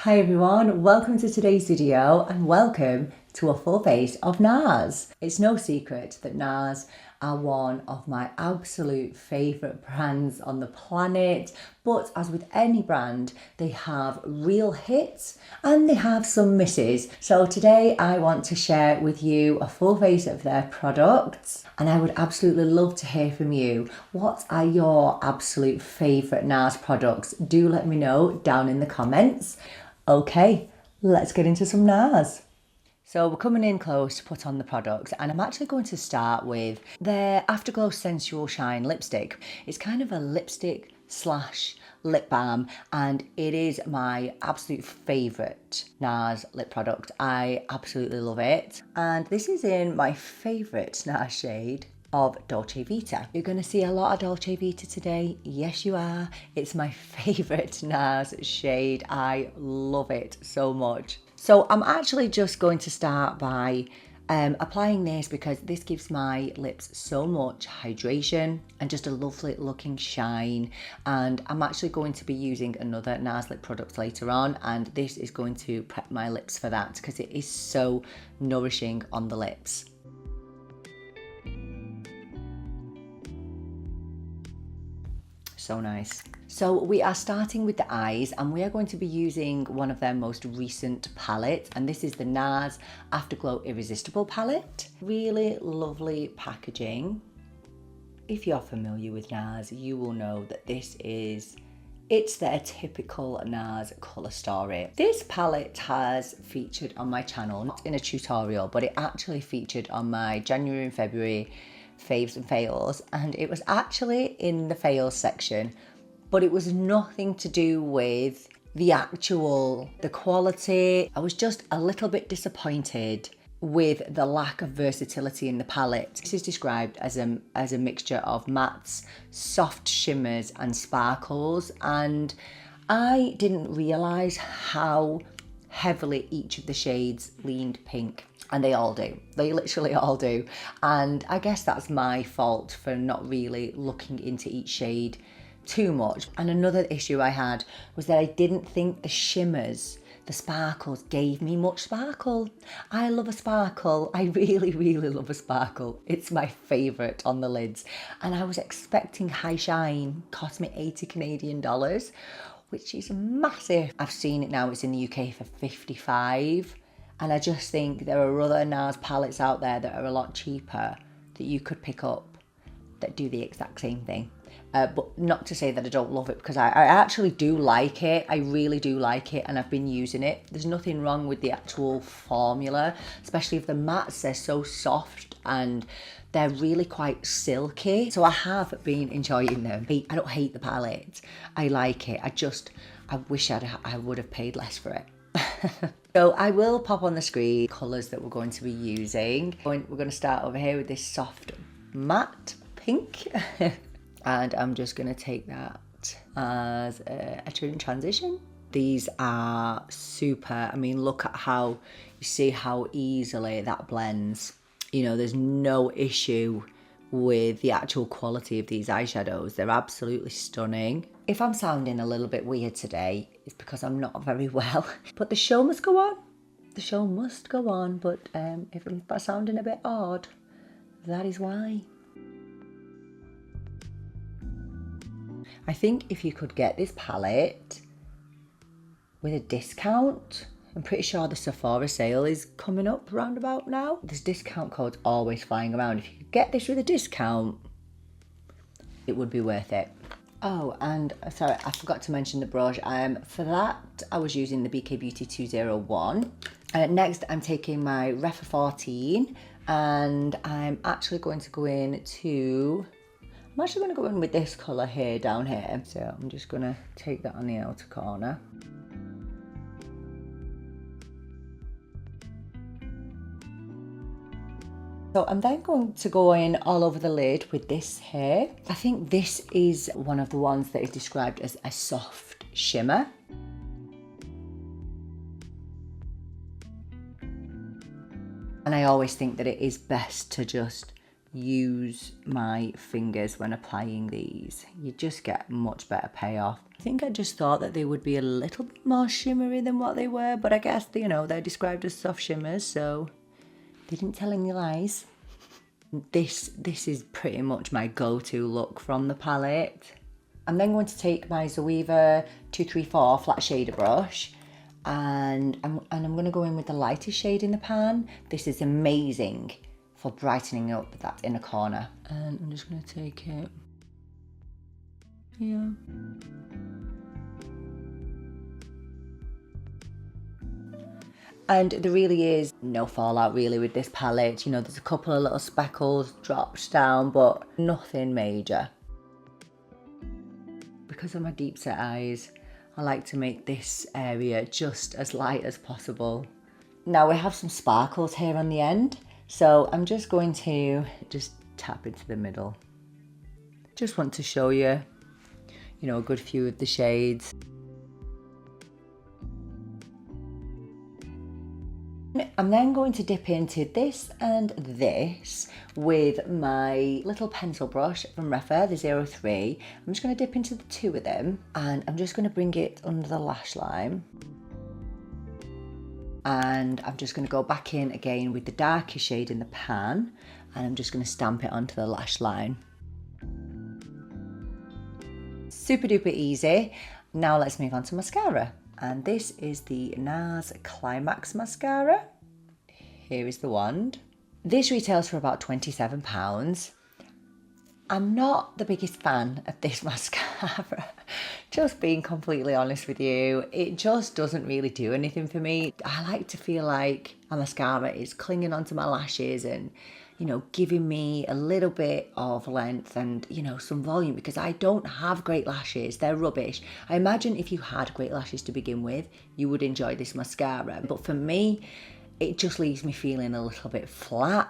Hi everyone, welcome to today's video and welcome to a full face of Nars. It's no secret that Nars are one of my absolute favourite brands on the planet, but as with any brand, they have real hits and they have some misses. So today I want to share with you a full face of their products, and I would absolutely love to hear from you. What are your absolute favourite Nars products? Do let me know down in the comments. Okay, let's get into some Nars. So we're coming in close to put on the products, and I'm actually going to start with their Afterglow Sensual Shine lipstick. It's kind of a lipstick slash lip balm, and it is my absolute favourite Nars lip product. I absolutely love it. And this is in my favourite Nars shade of Dolce Vita. You're going to see a lot of Dolce Vita today. Yes, you are. It's my favourite Nars shade. I love it so much. So I'm actually just going to start by applying this because this gives my lips so much hydration and just a lovely looking shine. And I'm actually going to be using another Nars lip product later on, and this is going to prep my lips for that because it is so nourishing on the lips. So nice. So we are starting with the eyes, and we are going to be using one of their most recent palettes, and this is the Nars Afterglow Irresistible palette. Really lovely packaging. If you're familiar with Nars, you will know that it's their typical Nars colour story. This palette has featured on my channel, not in a tutorial, but it actually featured on my January and February faves and fails, and it was actually in the fails section, but it was nothing to do with the quality. I was just a little bit disappointed with the lack of versatility in the palette. This is described as a mixture of mattes, soft shimmers and sparkles, and I didn't realise how heavily each of the shades leaned pink. And they all do. They literally all do. And I guess that's my fault for not really looking into each shade too much. And another issue I had was that I didn't think the shimmers, the sparkles, gave me much sparkle. I love a sparkle. I really, really love a sparkle. It's my favourite on the lids. And I was expecting high shine. Cost me 80 Canadian dollars, which is massive. I've seen it now, it's in the UK for 55. And I just think there are other Nars palettes out there that are a lot cheaper that you could pick up that do the exact same thing. But not to say that I don't love it, because I actually do like it. I really do like it, and I've been using it. There's nothing wrong with the actual formula, especially if the mattes, they're so soft and they're really quite silky. So I have been enjoying them. I don't hate the palette. I like it. I wish I would have paid less for it. So I will pop on the screen colours that we're going to be using. We're going to start over here with this soft matte pink. And I'm just going to take that as a transition. These are super. I mean, look at how, you see how easily that blends. You know, there's no issue with the actual quality of these eyeshadows. They're absolutely stunning. If I'm sounding a little bit weird today, it's because I'm not very well. But the show must go on. The show must go on. But if I'm sounding a bit odd, that is why. I think if you could get this palette with a discount, I'm pretty sure the Sephora sale is coming up round about now. There's discount codes always flying around. If you could get this with a discount, it would be worth it. Oh, and sorry, I forgot to mention the brush. For that, I was using the BK Beauty 201. Next, I'm taking my Refa 14, and I'm actually going to go in with this colour here, down here. So I'm just going to take that on the outer corner. So I'm then going to go in all over the lid with this here. I think this is one of the ones that is described as a soft shimmer. And I always think that it is best to just use my fingers when applying these. You just get much better payoff. I think I just thought that they would be a little bit more shimmery than what they were, but I guess, you know, they're described as soft shimmers, so they didn't tell any lies. This is pretty much my go-to look from the palette. I'm then going to take my Zoeva 234 flat shader brush, and I'm going to go in with the lightest shade in the pan. This is amazing for brightening up that inner corner. And I'm just going to take it here. And there really is no fallout really with this palette. You know, there's a couple of little speckles dropped down, but nothing major. Because of my deep set eyes, I like to make this area just as light as possible. Now we have some sparkles here on the end, so I'm just going to just tap into the middle. Just want to show you, you know, a good few of the shades. I'm then going to dip into this and this with my little pencil brush from Refa, the 03. I'm just going to dip into the two of them, and I'm just going to bring it under the lash line. And I'm just going to go back in again with the darkest shade in the pan, and I'm just going to stamp it onto the lash line. Super duper easy. Now let's move on to mascara. And this is the Nars Climax mascara. Here is the wand. This retails for about £27. I'm not the biggest fan of this mascara. Just being completely honest with you, it just doesn't really do anything for me. I like to feel like a mascara is clinging onto my lashes and, you know, giving me a little bit of length and, you know, some volume, because I don't have great lashes. They're rubbish. I imagine if you had great lashes to begin with, you would enjoy this mascara. But for me, it just leaves me feeling a little bit flat.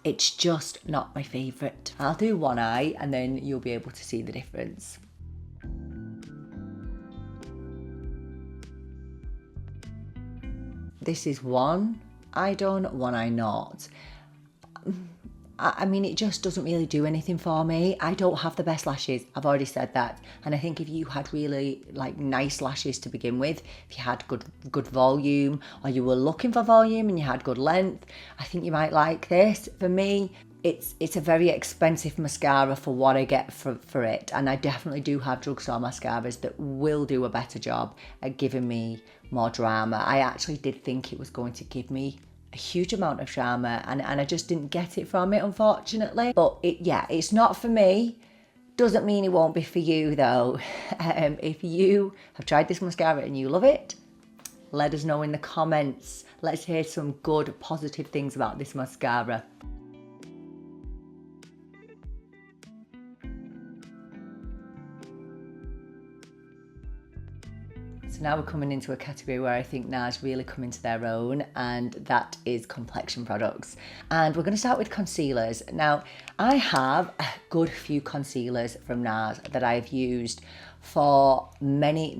It's just not my favourite. I'll do one eye and then you'll be able to see the difference. This is one eye done, one eye not. I mean, it just doesn't really do anything for me. I don't have the best lashes, I've already said that. And I think if you had really like nice lashes to begin with, if you had good volume, or you were looking for volume and you had good length, I think you might like this. For me, it's a very expensive mascara for what I get for it. And I definitely do have drugstore mascaras that will do a better job at giving me more drama. I actually did think it was going to give me a huge amount of drama, and I just didn't get it from it, unfortunately. But it's not for me. Doesn't mean it won't be for you though. If you have tried this mascara and you love it, let us know in the comments. Let's hear some good positive things about this mascara. So now we're coming into a category where I think Nars really come into their own, and that is complexion products. And we're going to start with concealers. Now, I have a good few concealers from Nars that I've used for many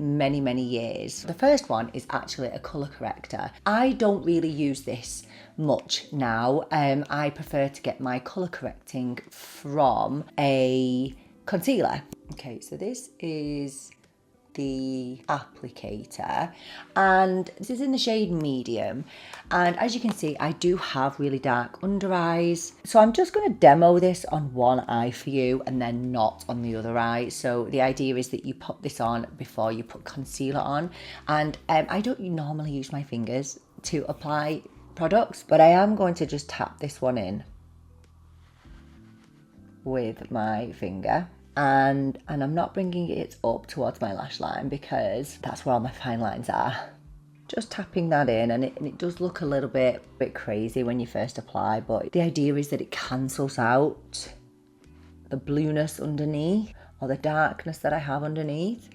years. The first one is actually a colour corrector. I don't really use this much now. I prefer to get my colour correcting from a concealer. Okay, so this is the applicator, and this is in the shade medium, and as you can see I do have really dark under eyes, so I'm just going to demo this on one eye for you and then not on the other eye. So the idea is that you put this on before you put concealer on, and I don't normally use my fingers to apply products, but I am going to just tap this one in with my finger. And I'm not bringing it up towards my lash line because that's where all my fine lines are. Just tapping that in, and it does look a little bit crazy when you first apply, but the idea is that it cancels out the blueness underneath or the darkness that I have underneath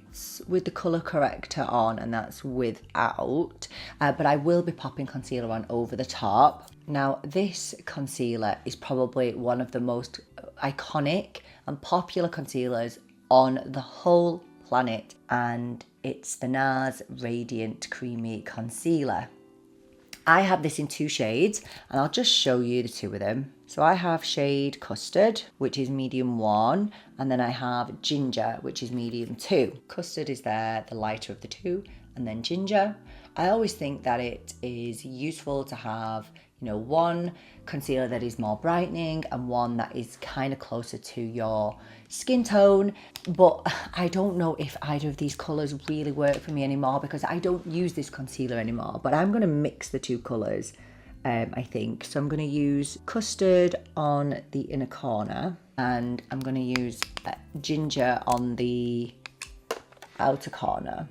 with the colour corrector on, and that's without, but I will be popping concealer on over the top. Now this concealer is probably one of the most iconic and popular concealers on the whole planet, and it's the Nars Radiant Creamy Concealer. I have this in 2 shades, and I'll just show you the 2 of them. So I have shade Custard, which is medium 1, and then I have Ginger, which is medium 2. Custard is there, the lighter of the 2, and then Ginger. I always think that it is useful to have, you know, one concealer that is more brightening and one that is kind of closer to your skin tone. But I don't know if either of these colours really work for me anymore because I don't use this concealer anymore. But I'm going to mix the 2 colours, I think. So I'm going to use Custard on the inner corner, and I'm going to use Ginger on the outer corner.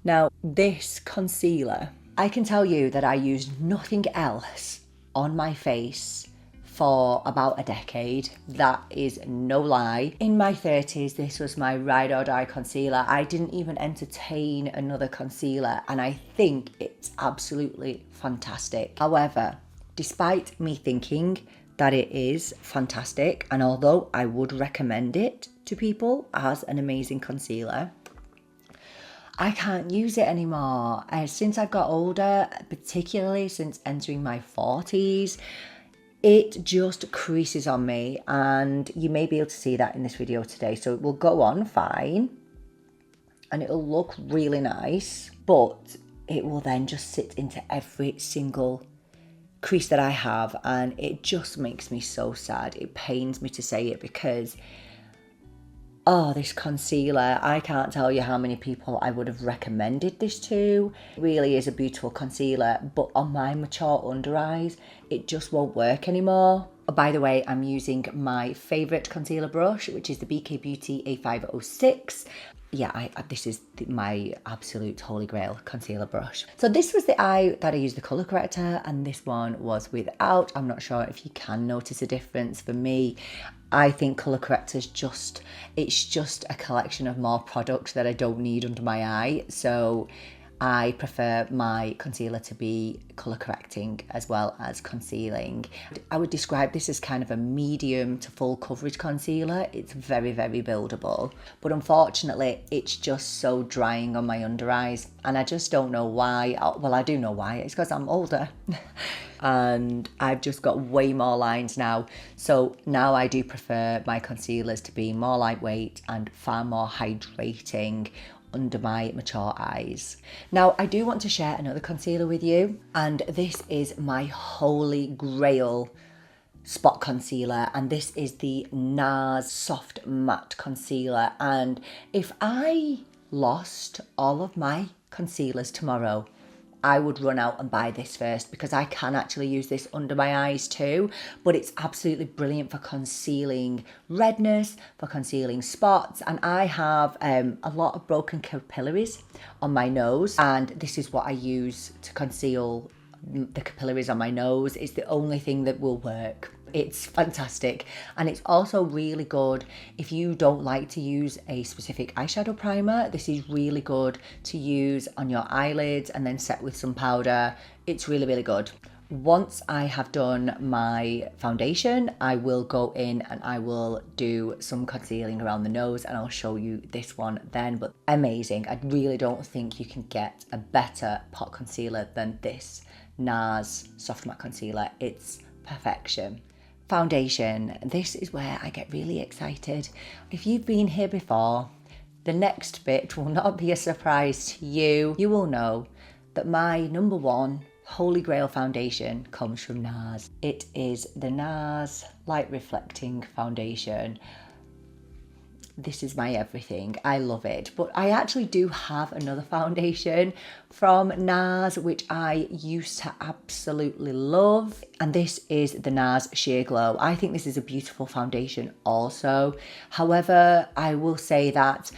Now, this concealer, I can tell you that I used nothing else on my face for about a decade. That is no lie. In my 30s, this was my ride or die concealer. I didn't even entertain another concealer, and I think it's absolutely fantastic. However, despite me thinking that it is fantastic, and although I would recommend it to people as an amazing concealer, I can't use it anymore. Since I've got older, particularly since entering my 40s, it just creases on me, and you may be able to see that in this video today. So it will go on fine and it'll look really nice, but it will then just sit into every single crease that I have, and it just makes me so sad. It pains me to say it because oh, this concealer, I can't tell you how many people I would have recommended this to. It really is a beautiful concealer, but on my mature under eyes, it just won't work anymore. Oh, by the way, I'm using my favourite concealer brush, which is the BK Beauty A506. Yeah, this is my absolute holy grail concealer brush. So this was the eye that I used the colour corrector, and this one was without. I'm not sure if you can notice a difference. For me, I think colour correctors it's just a collection of more products that I don't need under my eye. So I prefer my concealer to be colour correcting as well as concealing. I would describe this as kind of a medium to full coverage concealer. It's very, very buildable, but unfortunately it's just so drying on my under eyes, and I just don't know why. Well, I do know why. It's because I'm older and I've just got way more lines now. So now I do prefer my concealers to be more lightweight and far more hydrating under my mature eyes. Now, I do want to share another concealer with you, and this is my holy grail spot concealer, and this is the Nars Soft Matte Concealer. And if I lost all of my concealers tomorrow, I would run out and buy this first, because I can actually use this under my eyes too, but it's absolutely brilliant for concealing redness, for concealing spots. And I have a lot of broken capillaries on my nose, and this is what I use to conceal the capillaries on my nose. It's the only thing that will work. It's fantastic, and it's also really good if you don't like to use a specific eyeshadow primer. This is really good to use on your eyelids and then set with some powder. It's really, really good. Once I have done my foundation, I will go in and I will do some concealing around the nose, and I'll show you this one then. But amazing. I really don't think you can get a better pot concealer than this Nars Soft Matte Concealer. It's perfection. Foundation, this is where I get really excited. If you've been here before, the next bit will not be a surprise to you. You will know that my number one holy grail foundation comes from Nars. It is the Nars Light Reflecting Foundation. This is my everything. I love it. But I actually do have another foundation from Nars, which I used to absolutely love. And this is the Nars Sheer Glow. I think this is a beautiful foundation also. However, I will say that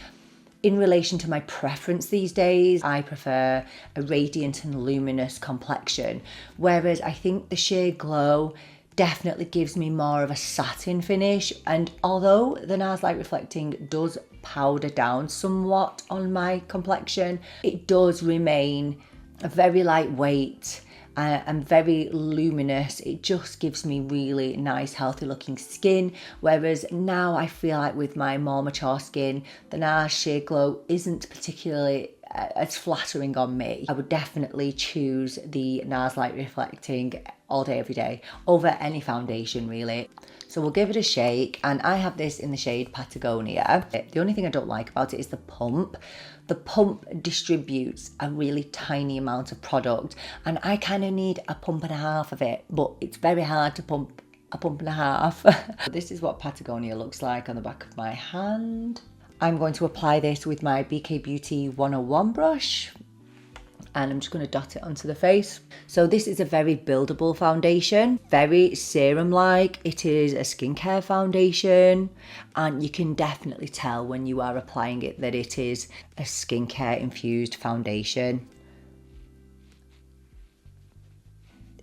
in relation to my preference these days, I prefer a radiant and luminous complexion. Whereas I think the Sheer Glow definitely gives me more of a satin finish, and although the Nars Light Reflecting does powder down somewhat on my complexion, it does remain very lightweight and very luminous. It just gives me really nice, healthy looking skin. Whereas now I feel like with my more mature skin, the Nars Sheer Glow isn't particularly as flattering on me, I would definitely choose the Nars Light Reflecting all day, every day over any foundation really. So we'll give it a shake, and I have this in the shade Patagonia. The only thing I don't like about it is the pump. The pump distributes a really tiny amount of product, and I kind of need a pump and a half of it, but it's very hard to pump a pump and a half. This is what Patagonia looks like on the back of my hand. I'm going to apply this with my BK Beauty 101 brush, and I'm just going to dot it onto the face. So this is a very buildable foundation, very serum-like. It is a skincare foundation, and you can definitely tell when you are applying it that it is a skincare infused foundation.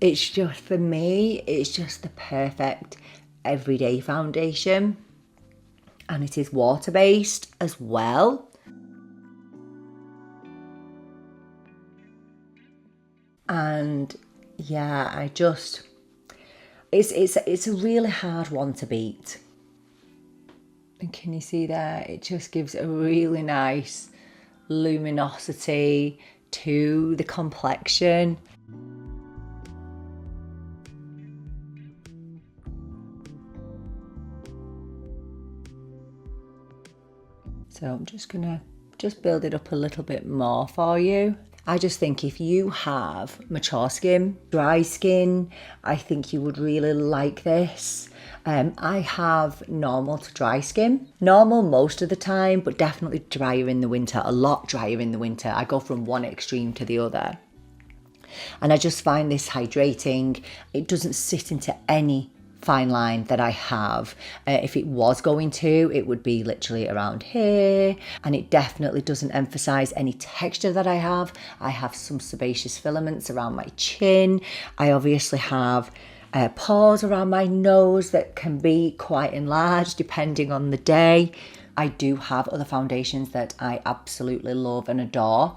It's just, for me, it's just the perfect everyday foundation. And it is water-based as well. And yeah, it's a really hard one to beat. And can you see there? It just gives a really nice luminosity to the complexion. So I'm just gonna build it up a little bit more for you. I just think if you have mature skin, dry skin, I think you would really like this. I have normal to dry skin. Normal most of the time, but definitely drier in the winter, a lot drier in the winter. I go from one extreme to the other. And I just find this hydrating. It doesn't sit into any fine line that I have. If it was going to, it would be literally around here, and it definitely doesn't emphasize any texture that I have. I have some sebaceous filaments around my chin. I obviously have pores around my nose that can be quite enlarged depending on the day. I do have other foundations that I absolutely love and adore,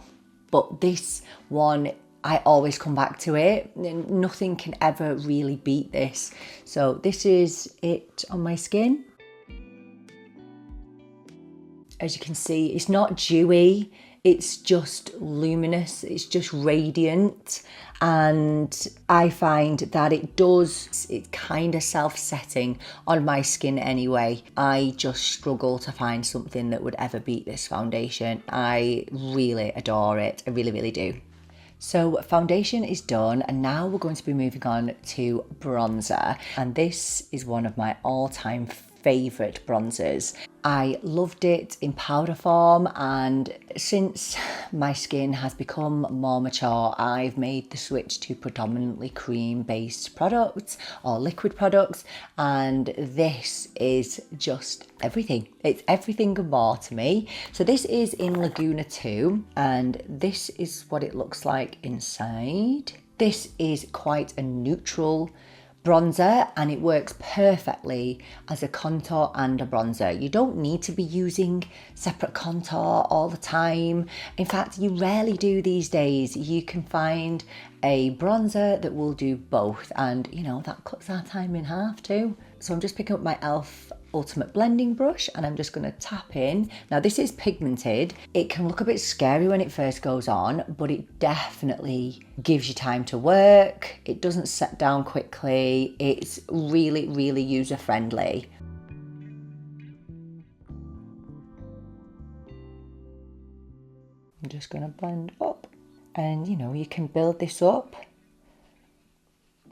but this one, I always come back to it. Nothing can ever really beat this. So this is it on my skin. As you can see, it's not dewy, it's just luminous, it's just radiant. And I find that it's kind of self-setting on my skin anyway. I just struggle to find something that would ever beat this foundation. I really adore it, I really, really do. So foundation is done, and now we're going to be moving on to bronzer, and this is one of my all-time favourite bronzers. I loved it in powder form, and since my skin has become more mature, I've made the switch to predominantly cream-based products or liquid products, and this is just everything. It's everything and more to me. So this is in Laguna 2, and this is what it looks like inside. This is quite a neutral bronzer, and it works perfectly as a contour and a bronzer. You don't need to be using separate contour all the time. In fact, you rarely do these days. You can find a bronzer that will do both, and you know, that cuts our time in half too. So I'm just picking up my e.l.f. Ultimate Blending Brush, and I'm just going to tap in. Now this is pigmented. It can look a bit scary when it first goes on, but it definitely gives you time to work. It doesn't set down quickly. It's really, really user friendly. I'm just going to blend up, and you know, you can build this up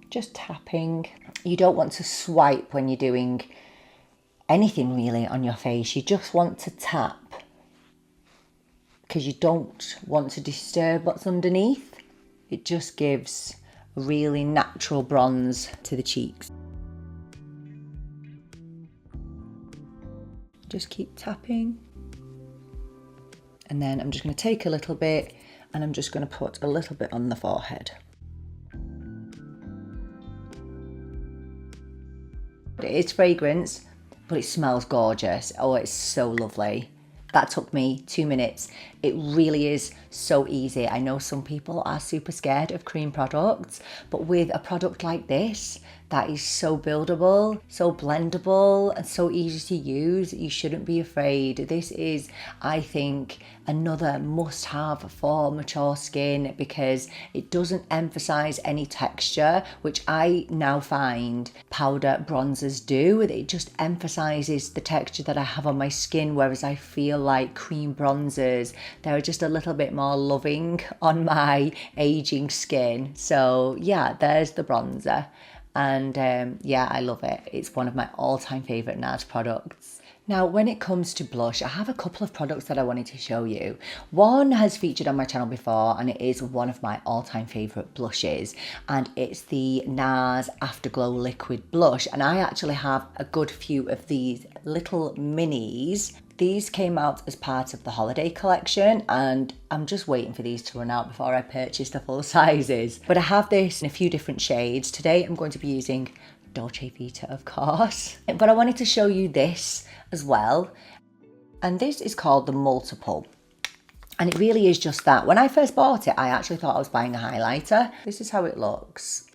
just tapping. You don't want to swipe when you're doing anything really on your face. You just want to tap because you don't want to disturb what's underneath. It just gives a really natural bronze to the cheeks. Just keep tapping, and then I'm just going to take a little bit and I'm just going to put a little bit on the forehead. It is fragrance, but it smells gorgeous. Oh, it's so lovely. That took me 2 minutes. It really is so easy. I know some people are super scared of cream products, but with a product like this, that is so buildable, so blendable, and so easy to use, you shouldn't be afraid. This is, I think, another must-have for mature skin because it doesn't emphasize any texture, which I now find powder bronzers do. It just emphasizes the texture that I have on my skin, whereas I feel like cream bronzers, they're just a little bit more loving on my aging skin. So yeah, there's the bronzer. And yeah, I love it. It's one of my all-time favorite Nars products. Now, when it comes to blush, I have a couple of products that I wanted to show you. One has featured on my channel before, and it is one of my all-time favorite blushes, and it's the Nars Afterglow Liquid Blush. And I actually have a good few of these little minis. These came out as part of the holiday collection, and I'm just waiting for these to run out before I purchase the full sizes. But I have this in a few different shades. Today I'm going to be using Dolce Vita, of course. But I wanted to show you this as well. And this is called the Multiple. And it really is just that. When I first bought it, I actually thought I was buying a highlighter. This is how it looks.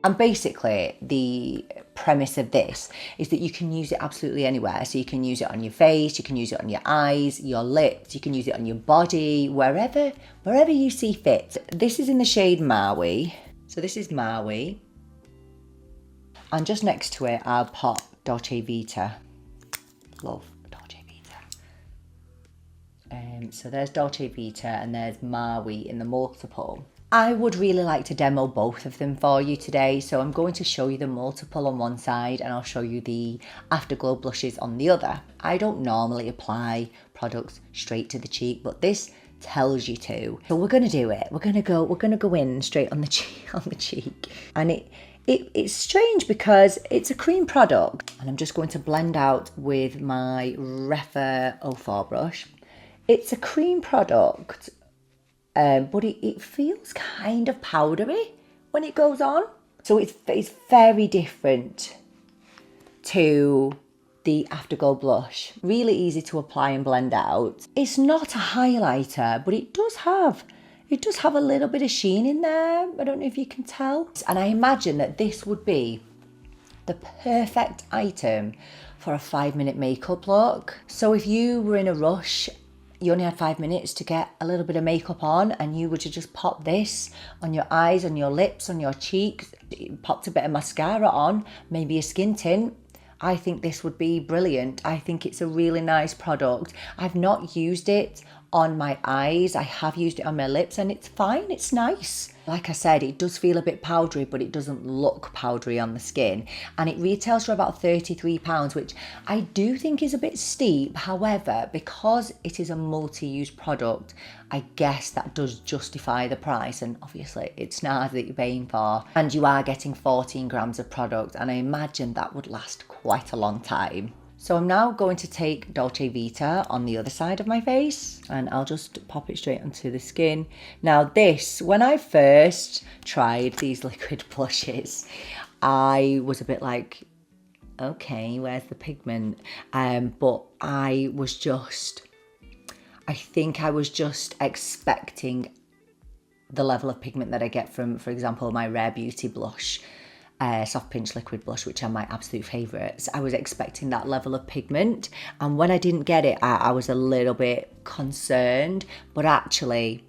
And basically, the premise of this is that you can use it absolutely anywhere. So you can use it on your face, you can use it on your eyes, your lips, you can use it on your body, wherever you see fit. This is in the shade Maui. So this is Maui. And just next to it, I'll pop Dolce Vita. Love Dolce Vita. So there's Dolce Vita and there's Maui in the Multiple. I would really like to demo both of them for you today, so I'm going to show you the Multiple on one side and I'll show you the Afterglow blushes on the other. I don't normally apply products straight to the cheek, but this tells you to. So we're going to do it. We're going to go in straight on the cheek. And it's strange because it's a cream product, and I'm just going to blend out with my Refa 04 brush. It's a cream product. But it feels kind of powdery when it goes on. So it's very different to the Afterglow blush. Really easy to apply and blend out. It's not a highlighter, but it does have a little bit of sheen in there. I don't know if you can tell. And I imagine that this would be the perfect item for a 5-minute makeup look. So if you were in a rush, you only had 5 minutes to get a little bit of makeup on, and you were to just pop this on your eyes, on your lips, on your cheeks, popped a bit of mascara on, maybe a skin tint, I think this would be brilliant. I think it's a really nice product. I've not used it on my eyes. I have used it on my lips and it's fine, it's nice. Like I said, it does feel a bit powdery, but it doesn't look powdery on the skin. And it retails for about £33, which I do think is a bit steep. However, because it is a multi-use product, I guess that does justify the price. And obviously it's Nars that you're paying for. And you are getting 14 grams of product. And I imagine that would last quite a long time. So I'm now going to take Dolce Vita on the other side of my face and I'll just pop it straight onto the skin. Now this, when I first tried these liquid blushes, I was a bit like, okay, where's the pigment? But I think I was just expecting the level of pigment that I get from, for example, my Rare Beauty blush. Soft Pinch Liquid Blush, which are my absolute favourites. I was expecting that level of pigment, and when I didn't get it, I was a little bit concerned, but actually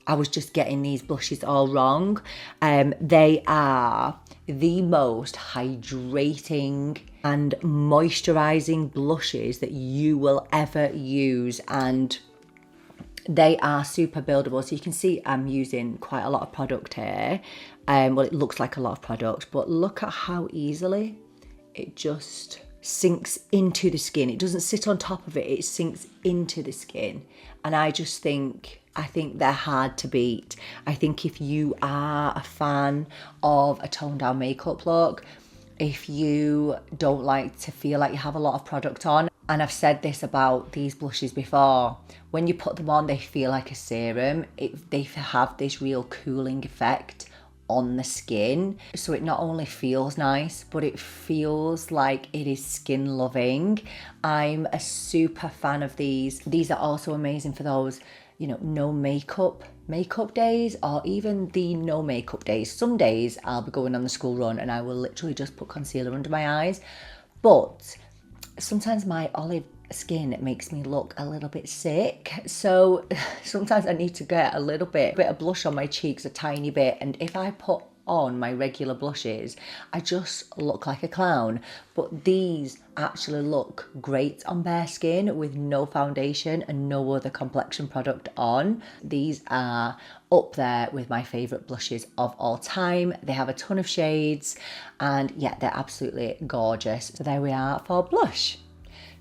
I was just getting these blushes all wrong. They are the most hydrating and moisturising blushes that you will ever use, and they are super buildable. So you can see I'm using quite a lot of product here. Well, it looks like a lot of product, but look at how easily it just sinks into the skin. It doesn't sit on top of it, it sinks into the skin. And I think they're hard to beat. I think if you are a fan of a toned down makeup look, if you don't like to feel like you have a lot of product on, and I've said this about these blushes before, when you put them on, they feel like a serum. They have this real cooling effect on the skin. So it not only feels nice, but it feels like it is skin loving. I'm a super fan of these. These are also amazing for those you know, no makeup days, or even the no makeup days. Some days I'll be going on the school run and I will literally just put concealer under my eyes. But sometimes my olive skin makes me look a little bit sick, so sometimes I need to get a little bit of blush on my cheeks, a tiny bit, and if I put on my regular blushes, I just look like a clown. But these actually look great on bare skin with no foundation and no other complexion product on. These are up there with my favourite blushes of all time. They have a ton of shades, and yeah, they're absolutely gorgeous. So there we are for blush.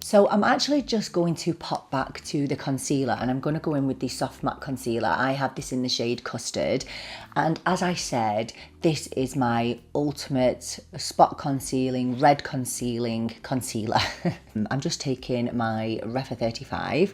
So I'm actually just going to pop back to the concealer, and I'm going to go in with the soft matte concealer. I have this in the shade Custard, and as I said, this is my ultimate spot concealing, red concealing concealer. I'm just taking my Refa 35.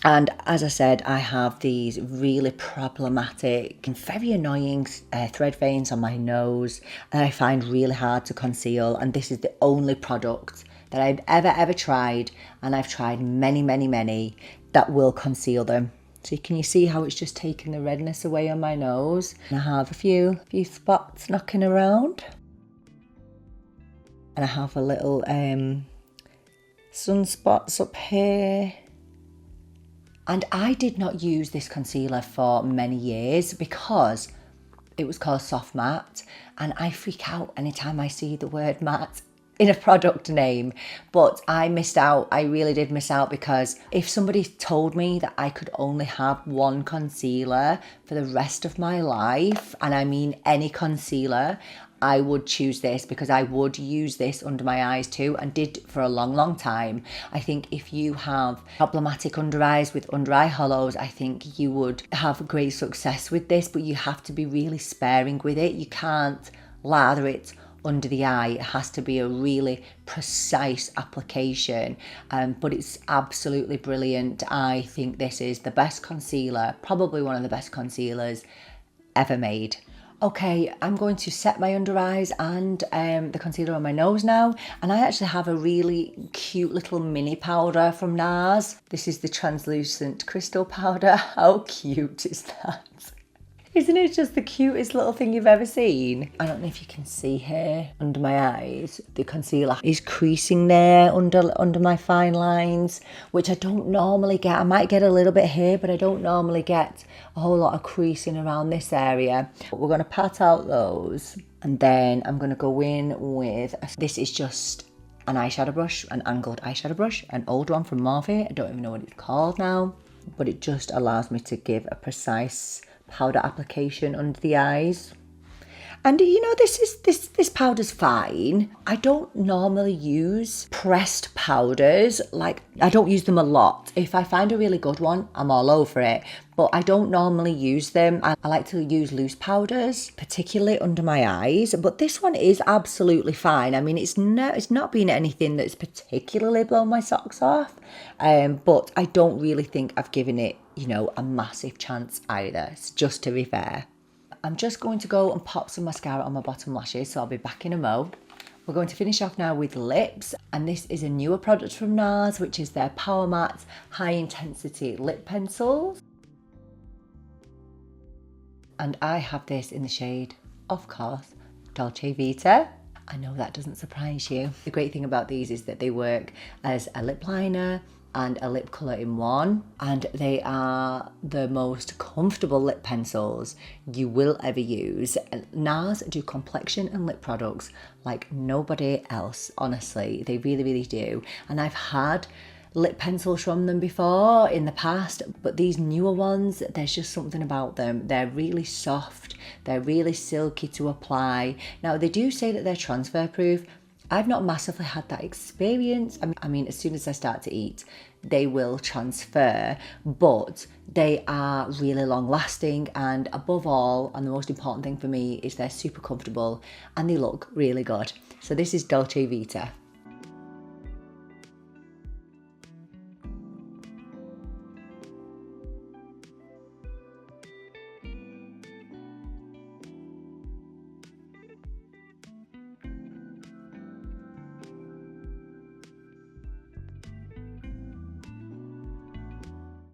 And as I said, I have these really problematic and very annoying thread veins on my nose that I find really hard to conceal. And this is the only product that I've ever tried, and I've tried many, that will conceal them. So can you see how it's just taken the redness away on my nose? And I have a few spots knocking around. And I have a little sunspots up here. And I did not use this concealer for many years because it was called soft matte, and I freak out anytime I see the word matte in a product name. But I missed out. I really did miss out, because if somebody told me that I could only have one concealer for the rest of my life, and I mean any concealer, I would choose this, because I would use this under my eyes too, and did for a long time. I think if you have problematic under eyes with under eye hollows, I think you would have great success with this, but you have to be really sparing with it. You can't lather it under the eye. It has to be a really precise application, but it's absolutely brilliant. I think this is the best concealer, probably one of the best concealers ever made. Okay, I'm going to set my under eyes and the concealer on my nose now. And I actually have a really cute little mini powder from Nars. This is the translucent crystal powder. How cute is that? Isn't it just the cutest little thing you've ever seen? I don't know if you can see here under my eyes, the concealer is creasing there under my fine lines, which I don't normally get. I might get a little bit here, but I don't normally get a whole lot of creasing around this area. But we're going to pat out those, and then I'm going to go in with, this is just an eyeshadow brush, an angled eyeshadow brush, an old one from Maui. I don't even know what it's called now, but it just allows me to give a precise powder application under the eyes. And you know, this powder's fine. I don't normally use pressed powders. Like, I don't use them a lot. If I find a really good one, I'm all over it. But I don't normally use them. I like to use loose powders, particularly under my eyes. But this one is absolutely fine. I mean, it's not been anything that's particularly blown my socks off. But I don't really think I've given it, you know, a massive chance either, just to be fair. I'm just going to go and pop some mascara on my bottom lashes, so I'll be back in a mo. We're going to finish off now with lips, and this is a newer product from Nars, which is their Powermatte High Intensity Lip Pencils. And I have this in the shade, of course, Dolce Vita. I know that doesn't surprise you. The great thing about these is that they work as a lip liner and a lip colour in one, and they are the most comfortable lip pencils you will ever use. Nars do complexion and lip products like nobody else, honestly. They really do. And I've had lip pencils from them before in the past, but these newer ones, there's just something about them. They're really soft, they're really silky to apply. Now, they do say that they're transfer proof. I've not massively had that experience. I mean, as soon as I start to eat, they will transfer, but they are really long lasting, and above all, and the most important thing for me, is they're super comfortable and they look really good. So this is Dolce Vita.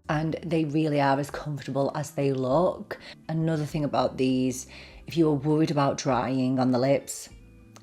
and they really are as comfortable as they look. Another thing about these, if you are worried about drying on the lips,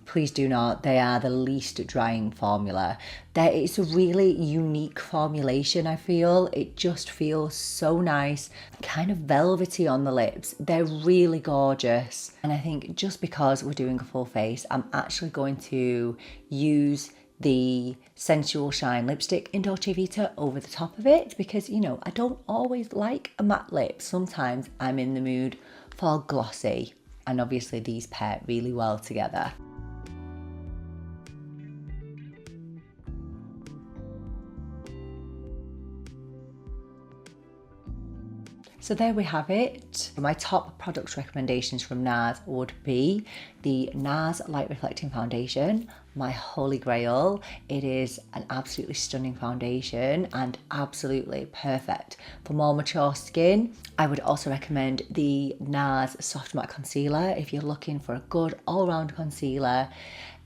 please do not. They are the least drying formula. It's a really unique formulation, I feel. It just feels so nice, kind of velvety on the lips. They're really gorgeous. And I think just because we're doing a full face, I'm actually going to use the Sensual Shine lipstick in Dolce Vita over the top of it, because, you know, I don't always like a matte lip. Sometimes I'm in the mood for glossy, and obviously these pair really well together. So there we have it. My top product recommendations from Nars would be the Nars Light Reflecting Foundation, my holy grail. It is an absolutely stunning foundation and absolutely perfect for more mature skin. I would also recommend the Nars Soft Matte Concealer if you're looking for a good all-round concealer.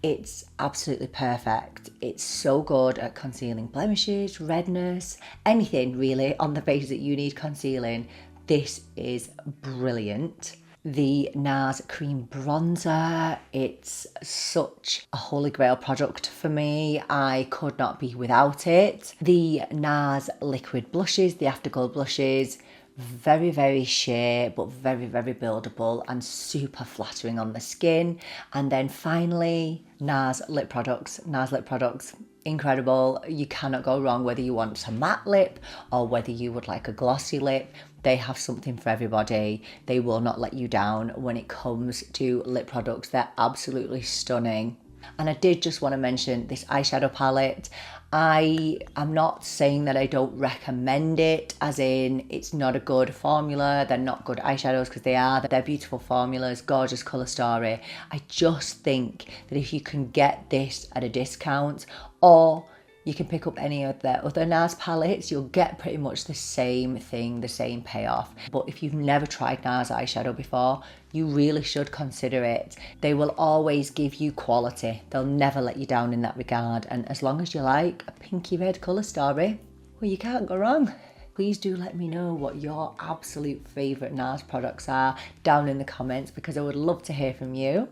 It's absolutely perfect. It's so good at concealing blemishes, redness, anything really on the face that you need concealing. This is brilliant. The Nars Cream Bronzer, it's such a holy grail product for me. I could not be without it. The Nars Liquid Blushes, the Afterglow blushes, very, very sheer, but very, very buildable and super flattering on the skin. And then finally, Nars lip products. Nars lip products, incredible. You cannot go wrong whether you want a matte lip or whether you would like a glossy lip. They have something for everybody. They will not let you down when it comes to lip products. They're absolutely stunning. And I did just want to mention this eyeshadow palette. I am not saying that I don't recommend it, as in it's not a good formula. They're not good eyeshadows, because they are. They're beautiful formulas, gorgeous colour story. I just think that if you can get this at a discount, or you can pick up any of their other Nars palettes, you'll get pretty much the same thing, the same payoff. But if you've never tried Nars eyeshadow before, you really should consider it. They will always give you quality. They'll never let you down in that regard. And as long as you like a pinky red colour story, well, you can't go wrong. Please do let me know what your absolute favourite Nars products are down in the comments, because I would love to hear from you.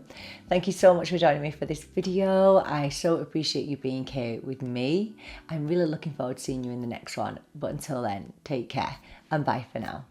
Thank you so much for joining me for this video. I so appreciate you being here with me. I'm really looking forward to seeing you in the next one. But until then, take care and bye for now.